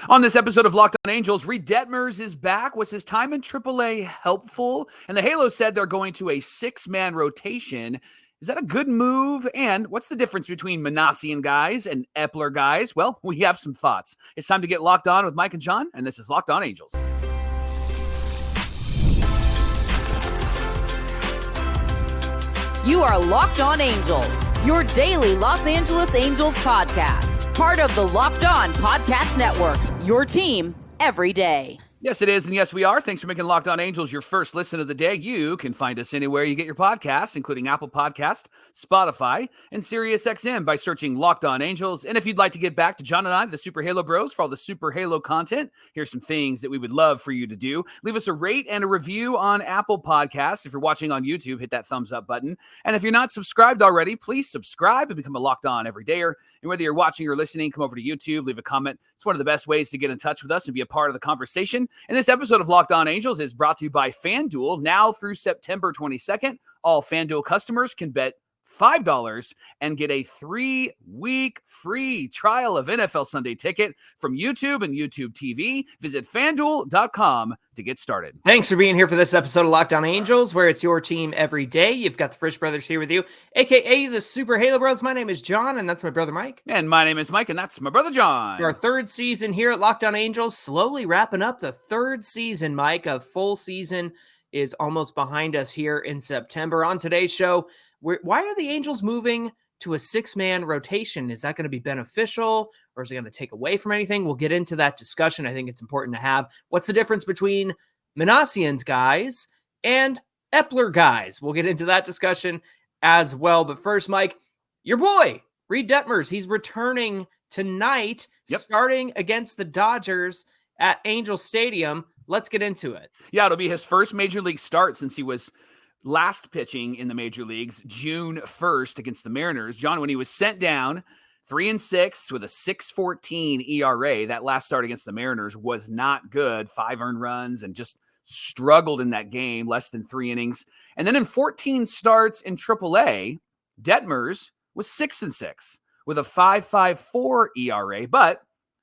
On this episode of Locked On Angels, Reid Detmers is back. Was his time in AAA helpful? And the Halos said they're going to a six-man rotation. Is that a good move? And what's the difference between Minasian guys and Eppler guys? Well, we have some thoughts. It's time to get locked on with Mike and John, and this is Locked On Angels. You are Locked On Angels, your daily Los Angeles Angels podcast. Part of the Locked On Podcast Network, your team every day. Yes, it is, and yes, we are. Thanks for making Locked On Angels your first listen of the day. You can find us anywhere you get your podcasts, including Apple Podcast, Spotify, and SiriusXM by searching Locked On Angels. And if you'd like to get back to John and I, the Super Halo Bros, for all the Super Halo content, here's some things that we would love for you to do. Leave us a rate and a review on Apple Podcasts. If you're watching on YouTube, hit that thumbs up button. And if you're not subscribed already, please subscribe and become a Locked On everydayer. And whether you're watching or listening, come over to YouTube, leave a comment. It's one of the best ways to get in touch with us and be a part of the conversation. And this episode of Locked On Angels is brought to you by FanDuel. Now through September 22nd, all FanDuel customers can bet $5 and get a 3-week free trial of NFL Sunday Ticket from YouTube and YouTube TV. Visit FanDuel.com to get started. Thanks for being here for this episode of Locked On Angels, where it's your team every day. You've got the Frisch Brothers here with you, a.k.a. the Super Halo Bros. My name is John, and that's my brother Mike. And my name is Mike, and that's my brother John. It's our third season here at Locked On Angels, slowly wrapping up the third season, Mike. A full season is almost behind us here in September. On today's show, why are the Angels moving to a six-man rotation? Is that going to be beneficial, or is it going to take away from anything? We'll get into that discussion. I think it's important to have. What's the difference between Minasian's guys and Eppler guys? We'll get into that discussion as well. But first, Mike, your boy, Reid Detmers, he's returning tonight, starting against the Dodgers at Angel Stadium. Let's get into it. Yeah, it'll be his first major league start since he was last pitching in the major leagues June 1st against the Mariners. John, when he was sent down 3-6 with a 6.14 ERA, that last start against the Mariners was not good. 5 earned runs and just struggled in that game, less than 3 innings. And then in 14 starts in AAA, Detmers was 6-6 with a 5.54 ERA. But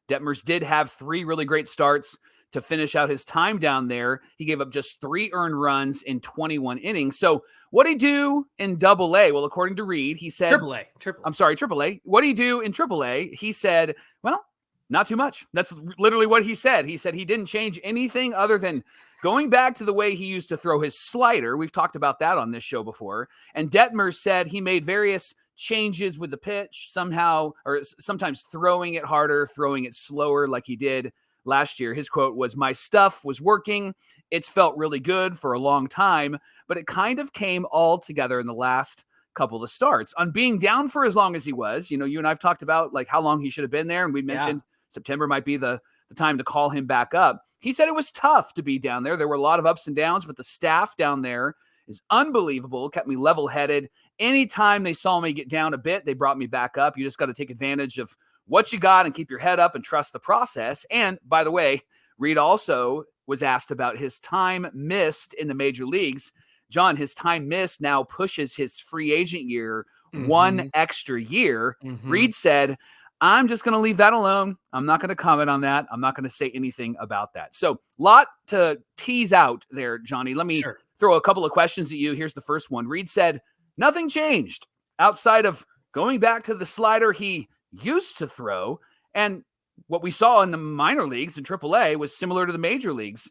Detmers did have 3 really great starts to finish out his time down there. He gave up just 3 earned runs in 21 innings. So what'd he do in AA? Well, according to Reid, he said... AAA. What'd he do in AAA? He said, well, not too much. That's literally what he said. He said he didn't change anything other than going back to the way he used to throw his slider. We've talked about that on this show before. And Detmers said he made various changes with the pitch somehow, or sometimes throwing it harder, throwing it slower like he did last year. His quote was, "My stuff was working. It's felt really good for a long time, but it kind of came all together in the last couple of starts." On being down for as long as he was, you and I've talked about like how long he should have been there, and we mentioned September might be the time to call him back up. He said it was tough to be down there. There were a lot of ups and downs, but the staff down there is unbelievable. Kept me level-headed. Anytime they saw me get down a bit, they brought me back up. You just got to take advantage of what you got and keep your head up and trust the process. And by the way, Reid also was asked about his time missed in the major leagues. John, his time missed now pushes his free agent year 1 extra year. Reid said, "I'm just going to leave that alone. I'm not going to comment on that. I'm not going to say anything about that." So lot to tease out there, Johnny. Let me throw a couple of questions at you. Here's the first one. Reid said, nothing changed outside of going back to the slider he used to throw, and what we saw in the minor leagues in AAA was similar to the major leagues.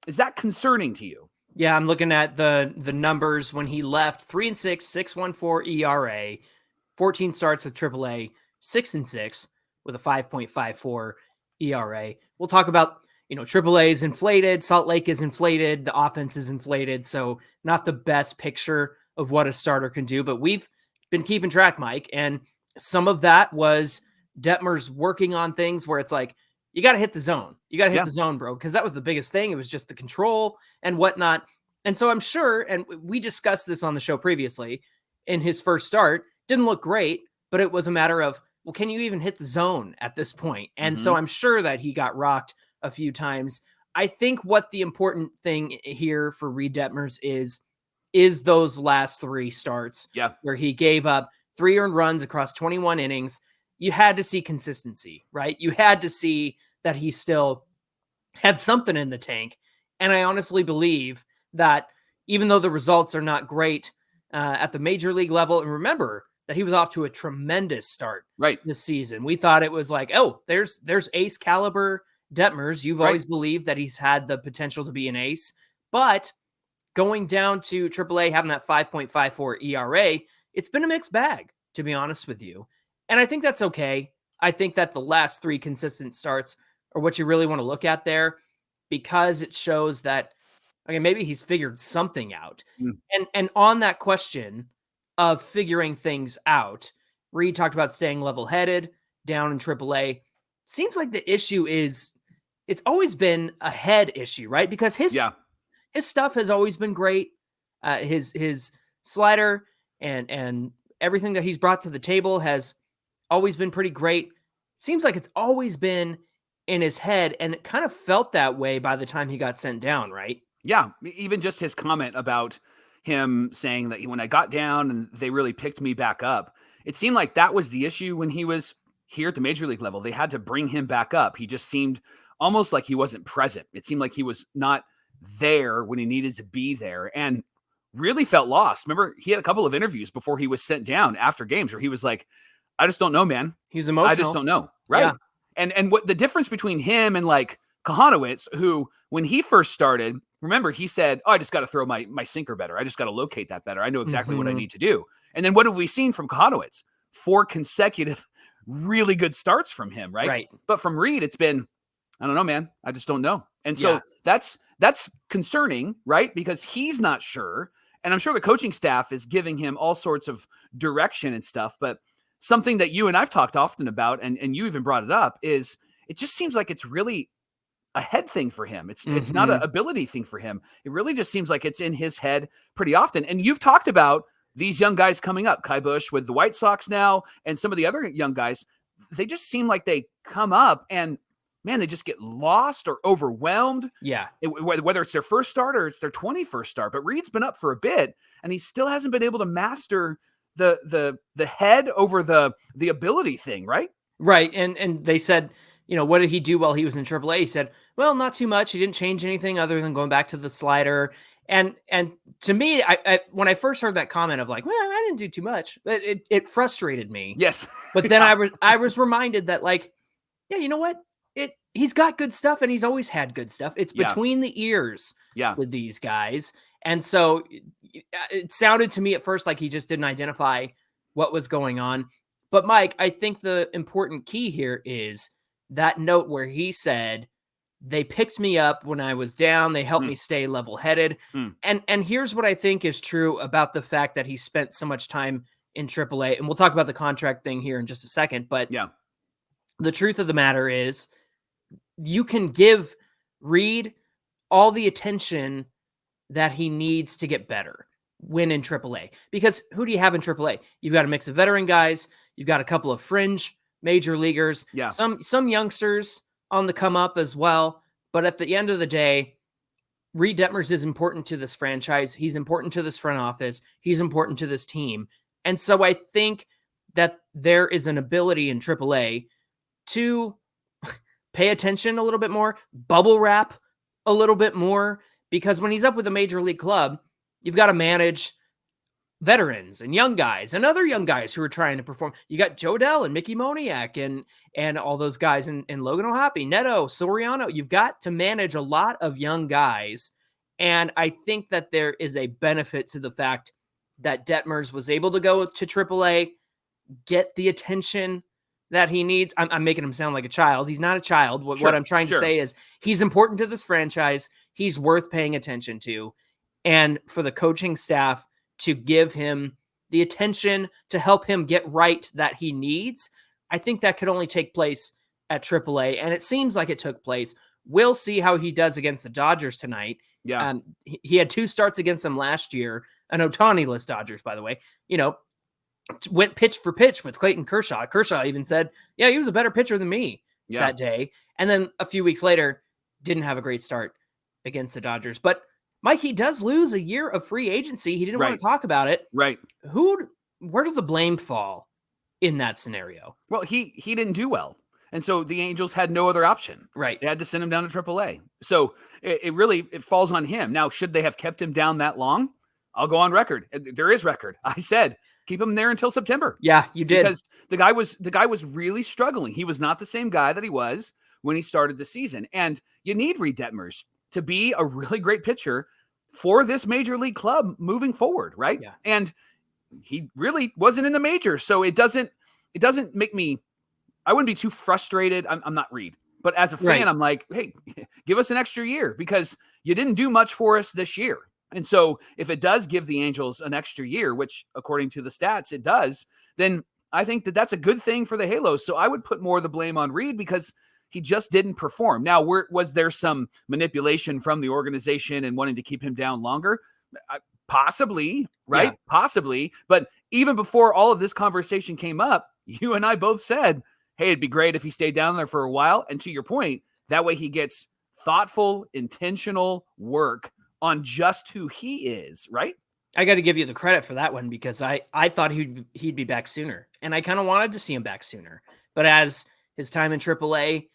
Is that concerning to you? Yeah, I'm looking at the numbers when he left. 3-6, 6.14 ERA, 14 starts with AAA, 6-6 with a 5.54 ERA. We'll talk about, AAA is inflated, Salt Lake is inflated, the offense is inflated, so not the best picture of what a starter can do, but we've been keeping track, Mike, and some of that was Detmers working on things where it's like, you got to hit the zone. You got to hit the zone, bro, because that was the biggest thing. It was just the control and whatnot. And so I'm sure, and we discussed this on the show previously, in his first start, didn't look great, but it was a matter of, well, can you even hit the zone at this point? And so I'm sure that he got rocked a few times. I think what the important thing here for Reid Detmers is those last 3 starts where he gave up 3 earned runs across 21 innings. You had to see consistency, right? You had to see that he still had something in the tank. And I honestly believe that even though the results are not great at the major league level, and remember that he was off to a tremendous start this season. We thought it was like, oh, there's ace caliber Detmers. You've always believed that he's had the potential to be an ace, but going down to AAA, having that 5.54 ERA, it's been a mixed bag, to be honest with you. And I think that's okay. I think that the last 3 consistent starts are what you really want to look at there, because it shows that, okay, maybe he's figured something out. And on that question of figuring things out, Reid talked about staying level-headed down in AAA. Seems like the issue is it's always been a head issue, right? Because his stuff has always been great. His slider and everything that he's brought to the table has always been pretty great. Seems like it's always been in his head, and it kind of felt that way by the time he got sent down, right? Yeah, even just his comment about him saying that when I got down and they really picked me back up, it seemed like that was the issue when he was here at the major league level. They had to bring him back up. He just seemed almost like he wasn't present. It seemed like he was not there when he needed to be there, and really felt lost. Remember, he had a couple of interviews before he was sent down after games where he was like, I just don't know, man. He's emotional. I just don't know. Right. Yeah. And what the difference between him and like Kahanowitz, who when he first started, remember, he said, oh, I just got to throw my sinker better. I just got to locate that better. I know exactly what I need to do. And then what have we seen from Kahanowitz? 4 consecutive really good starts from him, right? But from Reid, it's been, I don't know, man. I just don't know. And so that's concerning, right? Because he's not sure. And I'm sure the coaching staff is giving him all sorts of direction and stuff. But something that you and I've talked often about, and you even brought it up, is it just seems like it's really a head thing for him. It's not an ability thing for him. It really just seems like it's in his head pretty often. And you've talked about these young guys coming up, Kai Busch with the White Sox now, and some of the other young guys. They just seem like they come up and, man, they just get lost or overwhelmed. Yeah. Whether it's their first start or it's their 21st start. But Reid's been up for a bit, and he still hasn't been able to master the head over the ability thing, right? Right. And they said, what did he do while he was in AAA? He said, well, not too much. He didn't change anything other than going back to the slider. And to me, I when I first heard that comment of like, well, I didn't do too much, it frustrated me. Yes. But then I was reminded that, like, yeah, you know what? He's got good stuff, and he's always had good stuff. It's between the ears with these guys. And so it sounded to me at first like he just didn't identify what was going on. But Mike, I think the important key here is that note where he said, they picked me up when I was down. They helped me stay level-headed. And here's what I think is true about the fact that he spent so much time in AAA. And we'll talk about the contract thing here in just a second. But the truth of the matter is, you can give Reid all the attention that he needs to get better when in AAA. Because who do you have in AAA? You've got a mix of veteran guys. You've got a couple of fringe major leaguers. Yeah. Some youngsters on the come up as well. But at the end of the day, Reid Detmers is important to this franchise. He's important to this front office. He's important to this team. And so I think that there is an ability in AAA to pay attention a little bit more, bubble wrap a little bit more, because when he's up with a major league club, you've got to manage veterans and young guys and other young guys who are trying to perform. You got Joe Adell and Mickey Moniak and all those guys and Logan O'Hoppe, Neto, Soriano. You've got to manage a lot of young guys. And I think that there is a benefit to the fact that Detmers was able to go to AAA, get the attention that he needs. I'm making him sound like a child. He's not a child. What I'm trying to say is he's important to this franchise. He's worth paying attention to. And for the coaching staff to give him the attention to help him get right that he needs, I think that could only take place at AAA. And it seems like it took place. We'll see how he does against the Dodgers tonight. Yeah. He had 2 starts against them last year, an Ohtani-less Dodgers, by the way. Went pitch for pitch with Clayton Kershaw. Kershaw even said, yeah, he was a better pitcher than me that day. And then a few weeks later, didn't have a great start against the Dodgers. But Mike, he does lose a year of free agency. He didn't want to talk about it. Right. Where does the blame fall in that scenario? Well, he didn't do well. And so the Angels had no other option. Right. They had to send him down to AAA. So it really falls on him. Now, should they have kept him down that long? I'll go on record. There is record. I said, keep him there until September. Yeah, you did. Because the guy was really struggling. He was not the same guy that he was when he started the season. And you need Reid Detmers to be a really great pitcher for this major league club moving forward, right? Yeah. And he really wasn't in the major. So it doesn't make me, I wouldn't be too frustrated. I'm not Reid. But as a fan, Right. I'm like, hey, give us an extra year because you didn't do much for us this year. And so if it does give the Angels an extra year, which according to the stats, it does, then I think that that's a good thing for the Halos. So I would put more of the blame on Reid because he just didn't perform. Now, was there some manipulation from the organization and wanting to keep him down longer? Possibly, right? Yeah. Possibly. But even before all of this conversation came up, you and I both said, hey, it'd be great if he stayed down there for a while. And to your point, that way he gets thoughtful, intentional work on just who he is, right? I got to give you the credit for that one because I thought he'd be back sooner, and I kind of wanted to see him back sooner. But as his time in AAA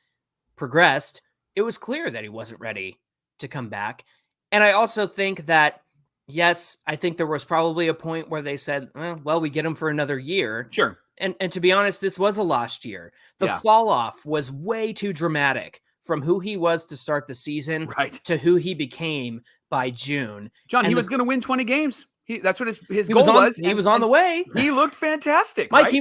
progressed, it was clear that he wasn't ready to come back. And I also think that, yes, I think there was probably a point where they said, well, we get him for another year. Sure. And to be honest, this was a lost year. The fall off was way too dramatic from who he was to start the season to who he became by June. John, he was going to win 20 games. That's what his goal was. He was on the way. He looked fantastic, Mike. Right? He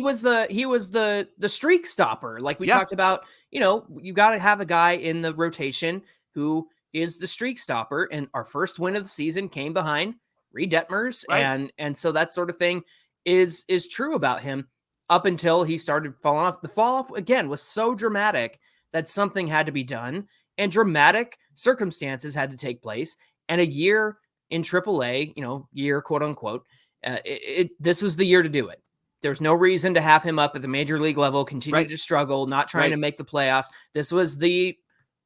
was the streak stopper, like we talked about. You got to have a guy in the rotation who is the streak stopper. And our first win of the season came behind Reid Detmers, and so that sort of thing is true about him up until he started falling off. The fall off again was so dramatic that something had to be done, and dramatic circumstances had to take place. And a year in AAA, year quote unquote, this was the year to do it. There's no reason to have him up at the major league level, continue to struggle, not trying to make the playoffs. This was the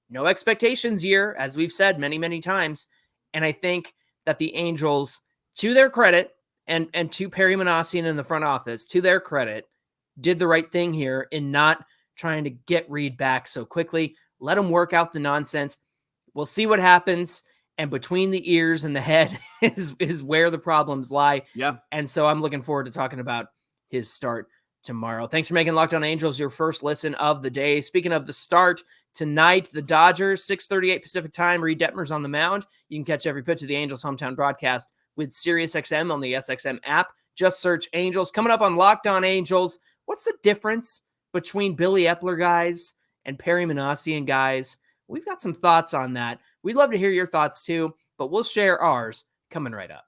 no expectations year, as we've said many, many times. And I think that the Angels, to their credit, and to Perry Minasian in the front office, to their credit, did the right thing here in not trying to get Reid back so quickly. Let him work out the nonsense. We'll see what happens. And between the ears and the head is where the problems lie. Yeah. And so I'm looking forward to talking about his start tomorrow. Thanks for making Locked On Angels your first listen of the day. Speaking of the start, tonight, the Dodgers, 6:38 Pacific time, Reid Detmers on the mound. You can catch every pitch of the Angels hometown broadcast with SiriusXM on the SXM app. Just search Angels. Coming up on Locked On Angels, what's the difference between Billy Eppler guys and Perry Minasian guys? We've got some thoughts on that. We'd love to hear your thoughts too, but we'll share ours coming right up.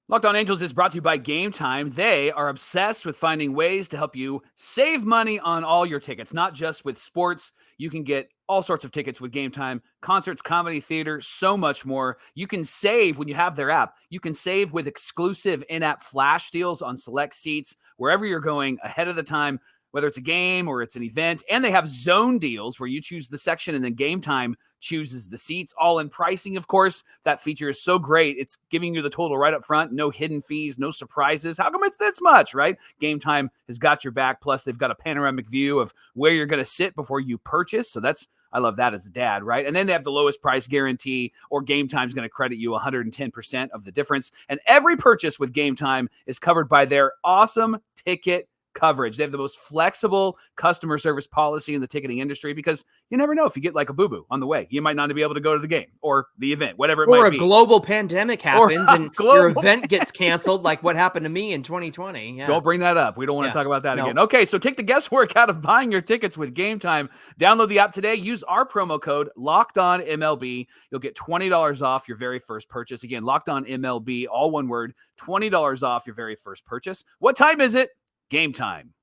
Locked On Angels is brought to you by Game Time. They are obsessed with finding ways to help you save money on all your tickets, not just with sports. You can get all sorts of tickets with Game Time, concerts, comedy, theater, so much more. You can save when you have their app. You can save with exclusive in-app flash deals on select seats wherever you're going ahead of the time, whether it's a game or it's an event. And they have zone deals where you choose the section and then Game Time chooses the seats, all in pricing, of course. That feature is so great. It's giving you the total right up front, no hidden fees, no surprises. How come it's this much, right? Game Time has got your back. Plus, they've got a panoramic view of where you're going to sit before you purchase. So I love that as a dad, right? And then they have the lowest price guarantee, or Game Time's going to credit you 110% of the difference. And every purchase with Game Time is covered by their awesome ticket coverage. They have the most flexible customer service policy in the ticketing industry because you never know if you get like a boo-boo on the way. You might not be able to go to the game or the event, whatever it might be. Or a global pandemic happens and your event gets canceled like what happened to me in 2020. Yeah. Don't bring that up. We don't want to talk about that again. Okay, so take the guesswork out of buying your tickets with Game Time. Download the app today. Use our promo code LOCKEDONMLB. You'll get $20 off your very first purchase. Again, LOCKEDONMLB, all one word, $20 off your very first purchase. What time is it? Game Time.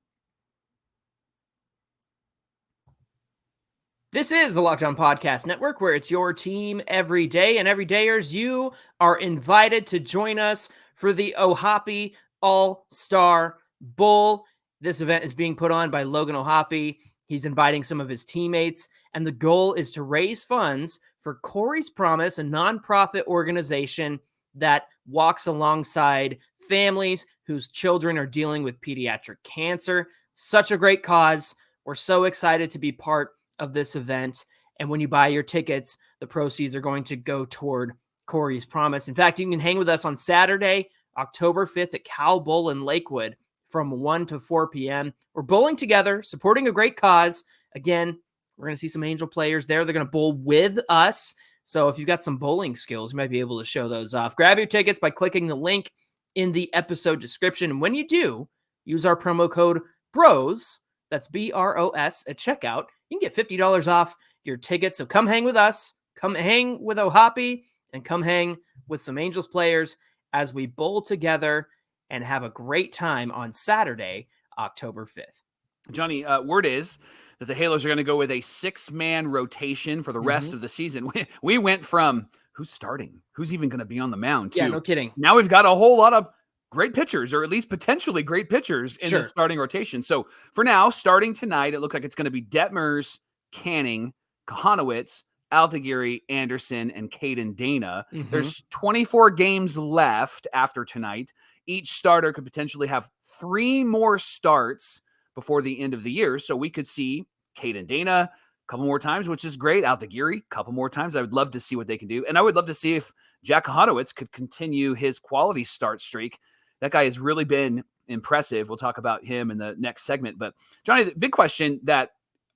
This is the Locked On Podcast Network, where it's your team every day. And everydayers, you are invited to join us for the Ohapi All-Star Bowl. This event is being put on by Logan Ohapi. He's inviting some of his teammates, and the goal is to raise funds for Corey's Promise, a nonprofit organization that walks alongside families whose children are dealing with pediatric cancer. Such a great cause. We're so excited to be part of this event. And when you buy your tickets, the proceeds are going to go toward Corey's Promise. In fact, you can hang with us on Saturday, October 5th at Cal Bowl in Lakewood from 1 to 4 p.m. We're bowling together, supporting a great cause. Again, we're going to see some Angel players there. They're going to bowl with us. So if you've got some bowling skills, you might be able to show those off. Grab your tickets by clicking the link in the episode description. And when you do, use our promo code BROS, that's BROS, at checkout. You can get $50 off your tickets. So come hang with us, come hang with Ohapi, and come hang with some Angels players as we bowl together and have a great time on Saturday, October 5th. Johnny, word is that the Halos are going to go with a 6-man rotation for the rest of the season. We went from who's starting, who's even going to be on the mound, Yeah, no kidding. Now we've got a whole lot of great pitchers, or at least potentially great pitchers in the Sure. starting rotation. So for now, starting tonight, it looks like it's going to be Detmers, Canning, Kahanowitz, Altaguiri, Anderson, and Caden Dana. There's 24 games left after tonight. Each starter could potentially have 3 more starts before the end of the year. So we could see Caden Dana a couple more times, which is great. Altaguiri a couple more times. I would love to see what they can do. And I would love to see if Jack Kahanowitz could continue his quality start streak. That guy has really been impressive. We'll talk about him in the next segment. But Johnny, the big question that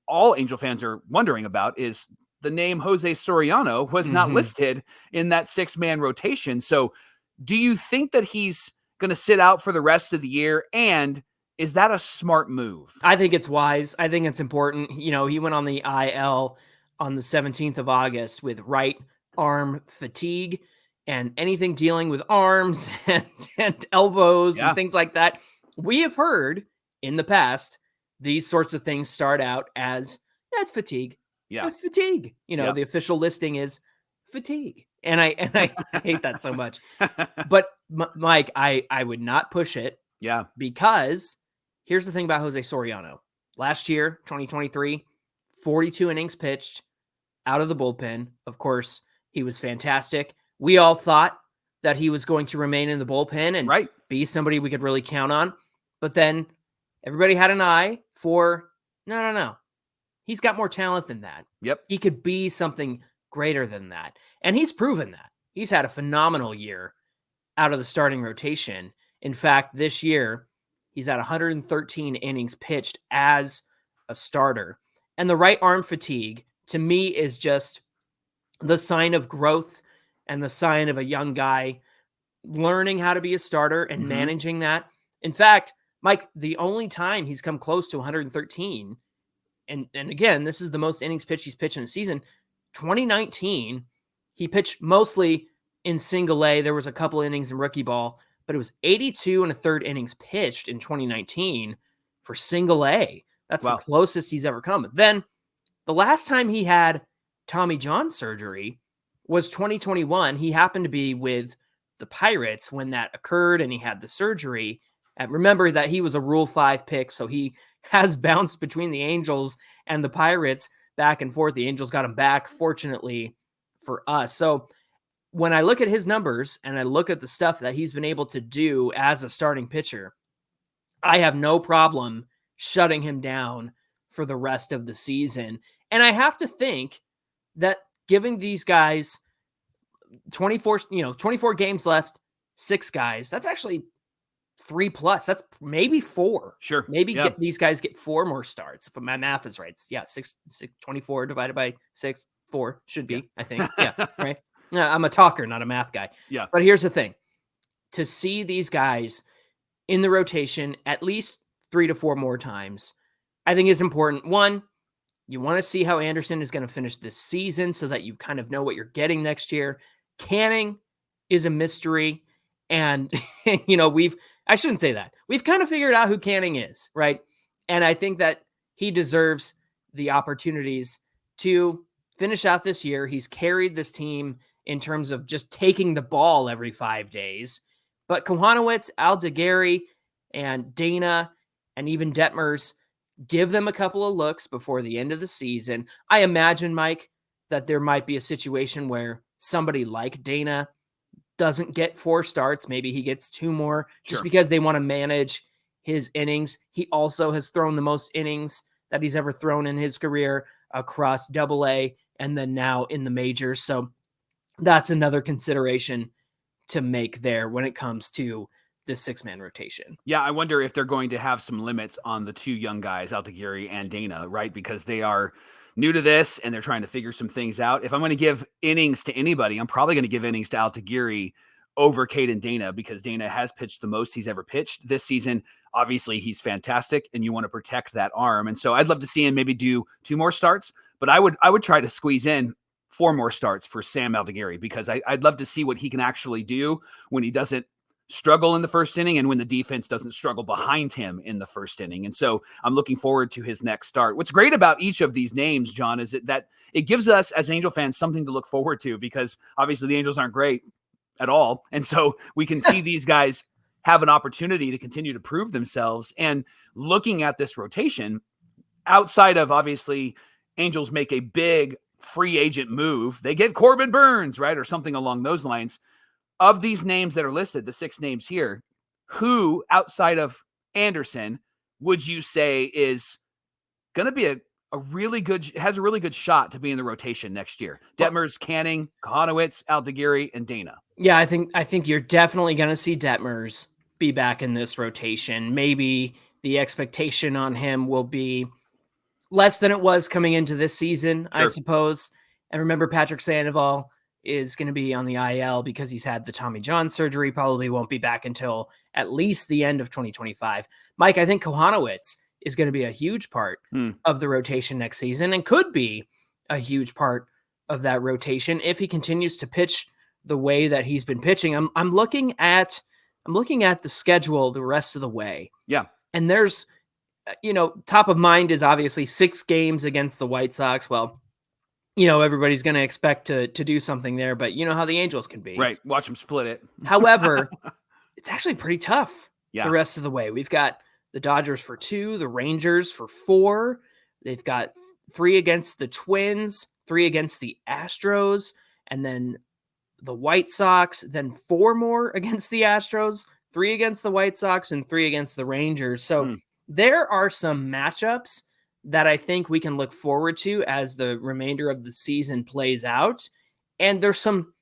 all Angel fans are wondering about is the name Jose Soriano was not listed in that 6-man rotation. So do you think that he's going to sit out for the rest of the year? And is that a smart move? I think it's wise. I think it's important. You know, he went on the IL on the 17th of August with right arm fatigue, and anything dealing with arms and elbows and things like that. We have heard in the past, these sorts of things start out as, it's fatigue. Yeah. Fatigue. You know, the official listing is fatigue. And I hate that so much. But Mike, I would not push it. Yeah. Because here's the thing about Jose Soriano. Last year, 2023, 42 innings pitched out of the bullpen. Of course, he was fantastic. We all thought that he was going to remain in the bullpen and be somebody we could really count on. But then everybody had an eye for, no. He's got more talent than that. Yep. He could be something greater than that. And he's proven that. He's had a phenomenal year out of the starting rotation. In fact, this year, he's at 113 innings pitched as a starter. And the right arm fatigue, to me, is just the sign of growth and the sign of a young guy learning how to be a starter and managing that. In fact, Mike, the only time he's come close to 113, and again, this is the most innings pitched he's pitched in a season, 2019, he pitched mostly in single A. There was a couple innings in rookie ball, but it was 82 and a third innings pitched in 2019 for single A. That's the closest he's ever come. Then the last time he had Tommy John surgery was 2021. He happened to be with the Pirates when that occurred and he had the surgery. And remember that he was a Rule 5 pick, so he has bounced between the Angels and the Pirates back and forth. The Angels got him back, fortunately for us. So when I look at his numbers and I look at the stuff that he's been able to do as a starting pitcher, I have no problem shutting him down for the rest of the season. And I have to think that giving these guys 24 games left, 6 guys, that's actually 3+. That's maybe 4. Sure. Maybe these guys get 4 more starts. If my math is right. 24 divided by 6, 4 should be, I think. Yeah. Right. Yeah, I'm a talker, not a math guy. Yeah. But here's the thing. To see these guys in the rotation at least 3 to 4 more times, I think is important. One, you want to see how Anderson is going to finish this season so that you kind of know what you're getting next year. Canning is a mystery. And, I shouldn't say that. We've kind of figured out who Canning is, right? And I think that he deserves the opportunities to finish out this year. He's carried this team in terms of just taking the ball every 5 days. But Kahanowitz, Altaguiri, and Dana, and even Detmers, give them a couple of looks before the end of the season. I imagine, Mike, that there might be a situation where somebody like Dana doesn't get 4 starts. Maybe he gets 2 more just Sure. because they want to manage his innings. He also has thrown the most innings that he's ever thrown in his career across Double-A and then now in the majors. So that's another consideration to make there when it comes to this 6-man rotation. Yeah, I wonder if they're going to have some limits on the 2 young guys, Altagieri and Dana, right? Because they are new to this and they're trying to figure some things out. If I'm going to give innings to anybody, I'm probably going to give innings to Altagieri over Caden Dana, because Dana has pitched the most he's ever pitched this season. Obviously, he's fantastic, and you want to protect that arm. And so I'd love to see him maybe do 2 more starts, but I would try to squeeze in 4 more starts for Sam Altagieri, because I'd love to see what he can actually do when he doesn't struggle in the first inning and when the defense doesn't struggle behind him in the first inning. And so I'm looking forward to his next start. What's great about each of these names, John, is that it gives us as Angel fans something to look forward to, because obviously the Angels aren't great at all. And so we can see these guys have an opportunity to continue to prove themselves. And looking at this rotation, outside of obviously Angels make a big free agent move, they get Corbin Burns, right? Or something along those lines. Of these names that are listed, the 6 names here, who outside of Anderson would you say is going to be a really good, has a really good shot to be in the rotation next year? Detmers, Canning, Kohanowitz, Altagieri, and Dana. Yeah, I think you're definitely going to see Detmers be back in this rotation. Maybe the expectation on him will be less than it was coming into this season, I suppose. And remember, Patrick Sandoval is going to be on the IL because he's had the Tommy John surgery, probably won't be back until at least the end of 2025. Mike, I think Kohanowitz is going to be a huge part of the rotation next season and could be a huge part of that rotation if he continues to pitch the way that he's been pitching. I'm looking at the schedule the rest of the way. Yeah. And there's, top of mind is obviously 6 games against the White Sox. Well, everybody's going to expect to do something there, but you know how the Angels can be. Right. Watch them split it. However, it's actually pretty tough the rest of the way. We've got the Dodgers for 2, the Rangers for 4. They've got 3 against the Twins, 3 against the Astros, and then the White Sox, then 4 more against the Astros, 3 against the White Sox, and 3 against the Rangers. So there are some matchups that I think we can look forward to as the remainder of the season plays out. And there's some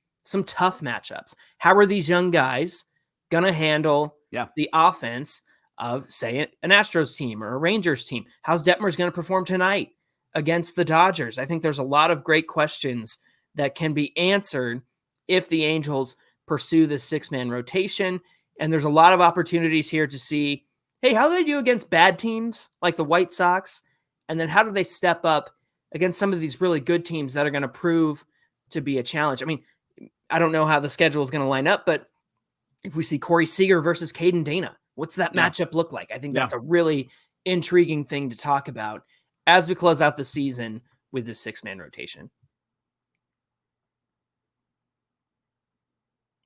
tough matchups. How are these young guys going to handle the offense of, say, an Astros team or a Rangers team? How's Detmers going to perform tonight against the Dodgers? I think there's a lot of great questions that can be answered if the Angels pursue this 6-man rotation. And there's a lot of opportunities here to see, hey, how do they do against bad teams like the White Sox? And then how do they step up against some of these really good teams that are going to prove to be a challenge? I mean, I don't know how the schedule is going to line up, but if we see Corey Seager versus Caden Dana, what's that matchup look like? I think that's a really intriguing thing to talk about as we close out the season with this 6-man rotation.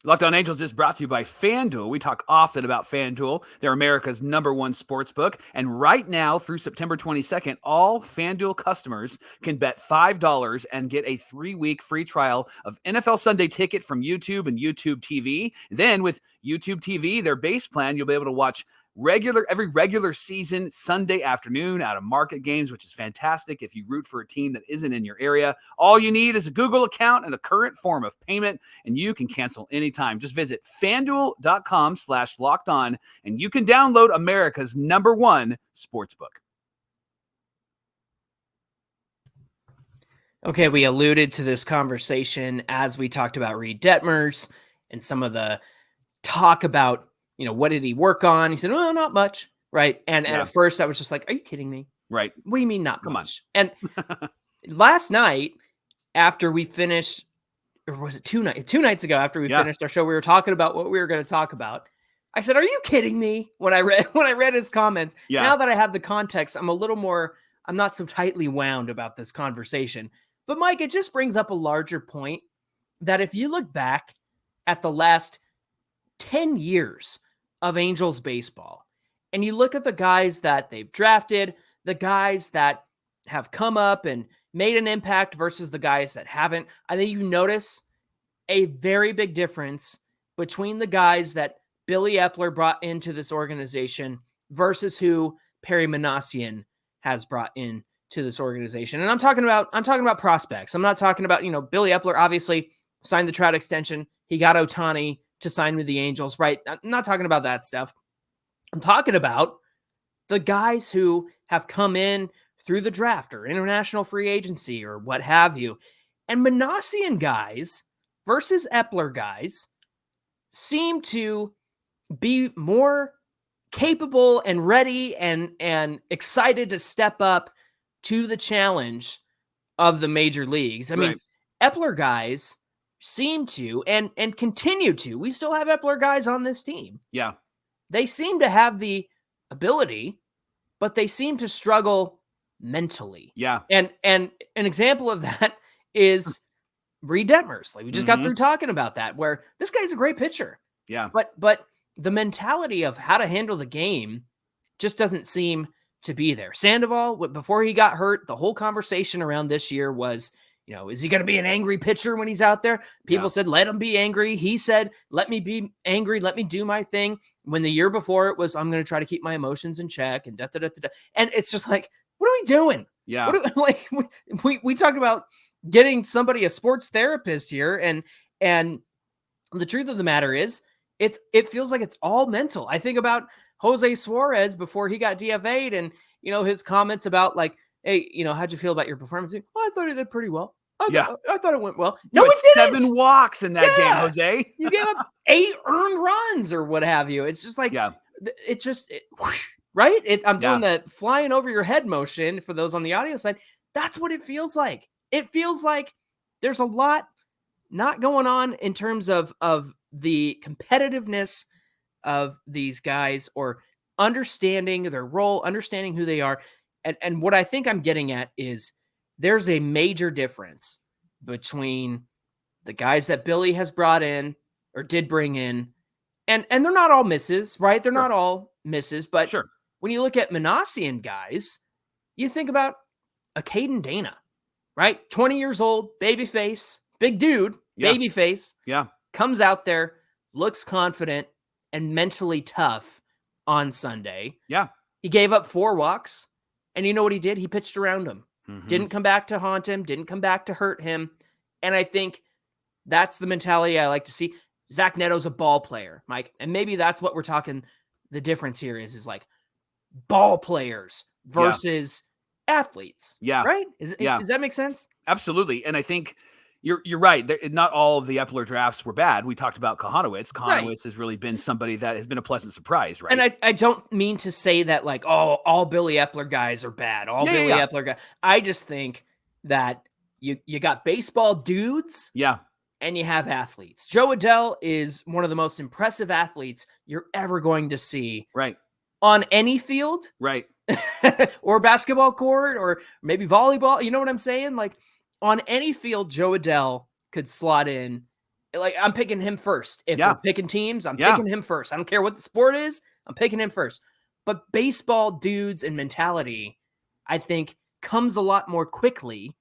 Locked On Angels is brought to you by FanDuel. We talk often about FanDuel. They're America's #1 sports book. And right now, through September 22nd, all FanDuel customers can bet $5 and get a 3-week free trial of NFL Sunday Ticket from YouTube and YouTube TV. Then with YouTube TV, their base plan, you'll be able to watch every regular season Sunday afternoon out of market games, which is fantastic if you root for a team that isn't in your area. All you need is a Google account and a current form of payment, and you can cancel anytime. Just visit FanDuel.com/lockedon, and you can download America's #1 sportsbook. Okay, we alluded to this conversation as we talked about Reid Detmers and some of the talk about, what did he work on? He said, oh, not much. Right. And at first I was just like, are you kidding me? Right. What do you mean not much? And last night after we finished, or was it 2 nights ago after we finished our show, we were talking about what we were going to talk about. I said, are you kidding me? When I read his comments, now that I have the context, I'm not so tightly wound about this conversation. But Mike, it just brings up a larger point that if you look back at the last 10 years of Angels baseball, and you look at the guys that they've drafted, the guys that have come up and made an impact versus the guys that haven't, I think you notice a very big difference between the guys that Billy Eppler brought into this organization versus who Perry Minasian has brought in to this organization. And I'm talking about prospects. I'm not talking about, Billy Eppler obviously signed the Trout extension. He got Ohtani to sign with the Angels, right? I'm not talking about that stuff. I'm talking about the guys who have come in through the draft or international free agency or what have you. And Minasian guys versus Eppler guys seem to be more capable and ready and excited to step up to the challenge of the major leagues. I mean, Eppler guys seem to and continue to. We still have Eppler guys on this team. Yeah. They seem to have the ability, but they seem to struggle mentally. Yeah. And an example of that is Reid Detmers. Like we just got through talking about that, where this guy's a great pitcher. Yeah. But the mentality of how to handle the game just doesn't seem to be there. Sandoval, before he got hurt, the whole conversation around this year was, is he going to be an angry pitcher when he's out there? People said, let him be angry. He said, let me be angry. Let me do my thing. When the year before it was, I'm going to try to keep my emotions in check and And it's just like, what are we doing? Yeah. We talked about getting somebody a sports therapist here. And the truth of the matter is, it feels like it's all mental. I think about Jose Suarez before he got DFA'd and, his comments about like, hey, how'd you feel about your performance? Well, I thought it did pretty well. I thought it went well. No, it didn't. 7 walks in that game, Jose. You gave up 8 earned runs or what have you. It's just like, right? I'm doing the flying over your head motion for those on the audio side. That's what it feels like. It feels like there's a lot not going on in terms of the competitiveness of these guys or understanding their role, understanding who they are. And what I think I'm getting at is there's a major difference between the guys that Billy has brought in or did bring in, and they're not all misses, right? They're not all misses, but when you look at Minasian guys, you think about a Caden Dana, right? 20 years old, baby face, big dude, baby face. Yeah. Comes out there, looks confident and mentally tough on Sunday. Yeah. He gave up 4 walks, and you know what he did? He pitched around him. Didn't come back to haunt him, didn't come back to hurt him. And I think that's the mentality I like to see. Zach Neto's a ball player, Mike. And maybe that's what we're talking. The difference here is like ball players versus athletes. Yeah. Right? Does that make sense? Absolutely. And I think you're right. Not all of the Eppler drafts were bad. We talked about Kahanowitz. Kahanowitz has really been somebody that has been a pleasant surprise, right? And I don't mean to say that like, oh, all Billy Eppler guys are bad. Billy Eppler guys. I just think that you got baseball dudes. Yeah. And you have athletes. Joe Adell is one of the most impressive athletes you're ever going to see. Right. On any field. Right. Or basketball court or maybe volleyball. You know what I'm saying? Like on any field, Joe Adell could slot in. Like I'm picking him first. If we're picking teams, I'm picking him first. I don't care what the sport is. I'm picking him first. But baseball dudes and mentality, I think, comes a lot more quickly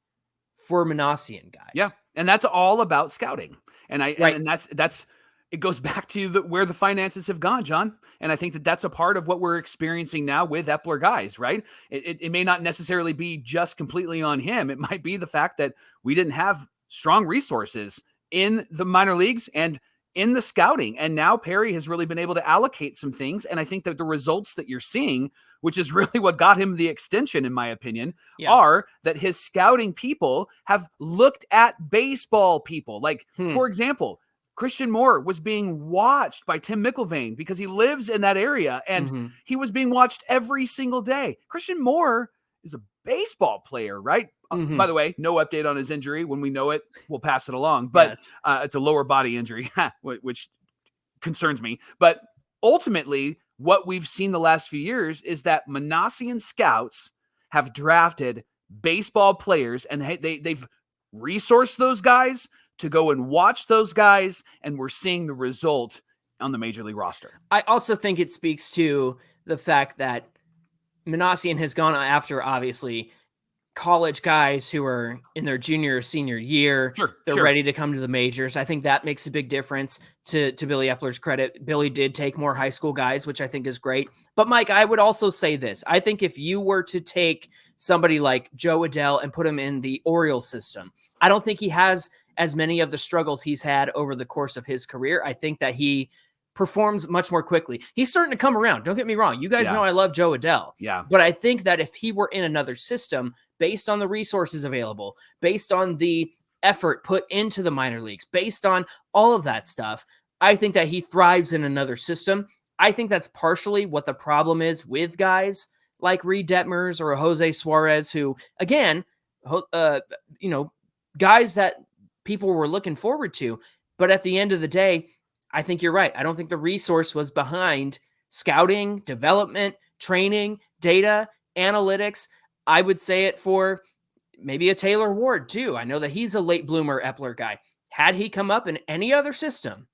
for Minasian guys. Yeah. And that's all about scouting. And that's it goes back to where the finances have gone, John. And I think that's a part of what we're experiencing now with Eppler guys, right? It may not necessarily be just completely on him. It might be the fact that we didn't have strong resources in the minor leagues and in the scouting. And now Perry has really been able to allocate some things. And I think that the results that you're seeing, which is really what got him the extension, in my opinion, are that his scouting people have looked at baseball people. Like, for example, Christian Moore was being watched by Tim McIlvaine because he lives in that area and he was being watched every single day. Christian Moore is a baseball player, right? By the way, no update on his injury. When we know it, we'll pass it along. But it's a lower body injury, which concerns me. But ultimately, what we've seen the last few years is that Minasian scouts have drafted baseball players and they've resourced those guys to go and watch those guys, and we're seeing the result on the major league roster. I also think it speaks to the fact that Minasian has gone after, obviously, college guys who are in their junior or senior year. They're ready to come to the majors. I think that makes a big difference to Billy Eppler's credit. Billy did take more high school guys, which I think is great. But Mike, I would also say this. I think if you were to take somebody like Joe Adell and put him in the Orioles system, I don't think he has as many of the struggles he's had over the course of his career. I think that he performs much more quickly. He's starting to come around. Don't get me wrong. You guys know I love Joe Adell. Yeah. But I think that if he were in another system, based on the resources available, based on the effort put into the minor leagues, based on all of that stuff, I think that he thrives in another system. I think that's partially what the problem is with guys like Reid Detmers or Jose Suarez, who, again, guys that people were looking forward to. But at the end of the day, I think you're right. I don't think the resource was behind scouting, development, training, data, analytics. I would say it for maybe a Taylor Ward too. I know that he's a late bloomer Eppler guy. Had he come up in any other system,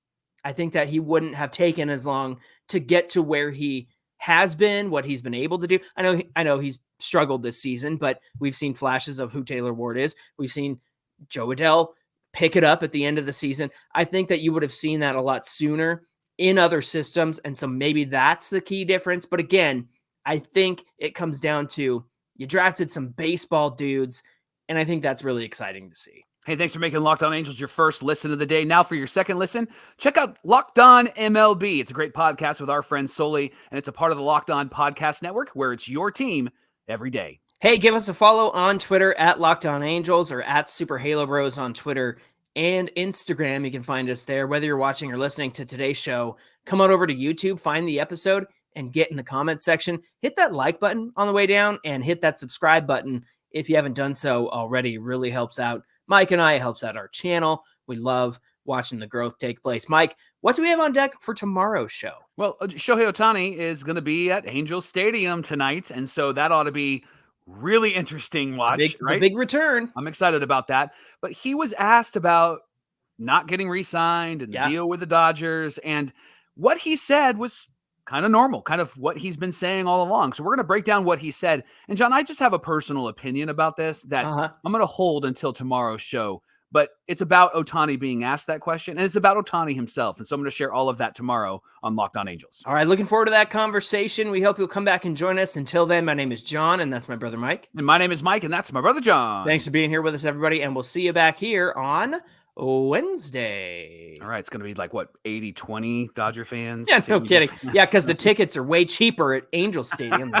I think that he wouldn't have taken as long to get to where he has been, what he's been able to do. I know he's struggled this season, but we've seen flashes of who Taylor Ward is. We've seen Joe Adell pick it up at the end of the season. I think that you would have seen that a lot sooner in other systems. And so maybe that's the key difference. But again, I think it comes down to you drafted some baseball dudes, and I think that's really exciting to see. Hey, thanks for making Locked On Angels your first listen of the day. Now for your second listen, check out Locked On MLB. It's a great podcast with our friend Sully, and it's a part of the Locked On Podcast Network where it's your team every day. Hey, give us a follow on Twitter at Locked On Angels or at Super Halo Bros on Twitter and Instagram. You can find us there. Whether you're watching or listening to today's show, come on over to YouTube, find the episode, and get in the comments section. Hit that like button on the way down and hit that subscribe button if you haven't done so already. It really helps out Mike and I. It helps out our channel. We love watching the growth take place. Mike, what do we have on deck for tomorrow's show? Well, Shohei Ohtani is going to be at Angels Stadium tonight, and so that ought to be really interesting watch, right? The big return. I'm excited about that. But he was asked about not getting re-signed and the deal with the Dodgers, and what he said was kind of normal, kind of what he's been saying all along. So we're going to break down what he said. And John, I just have a personal opinion about this that I'm going to hold until tomorrow's show. But it's about Ohtani being asked that question, and it's about Ohtani himself. And so I'm going to share all of that tomorrow on Locked On Angels. All right, looking forward to that conversation. We hope you'll come back and join us. Until then, my name is John, and that's my brother Mike. And my name is Mike, and that's my brother John. Thanks for being here with us, everybody, and we'll see you back here on Wednesday. All right, it's going to be like, what, 80-20 Dodger fans? Yeah, no kidding. Yeah, because the tickets are way cheaper at Angel Stadium.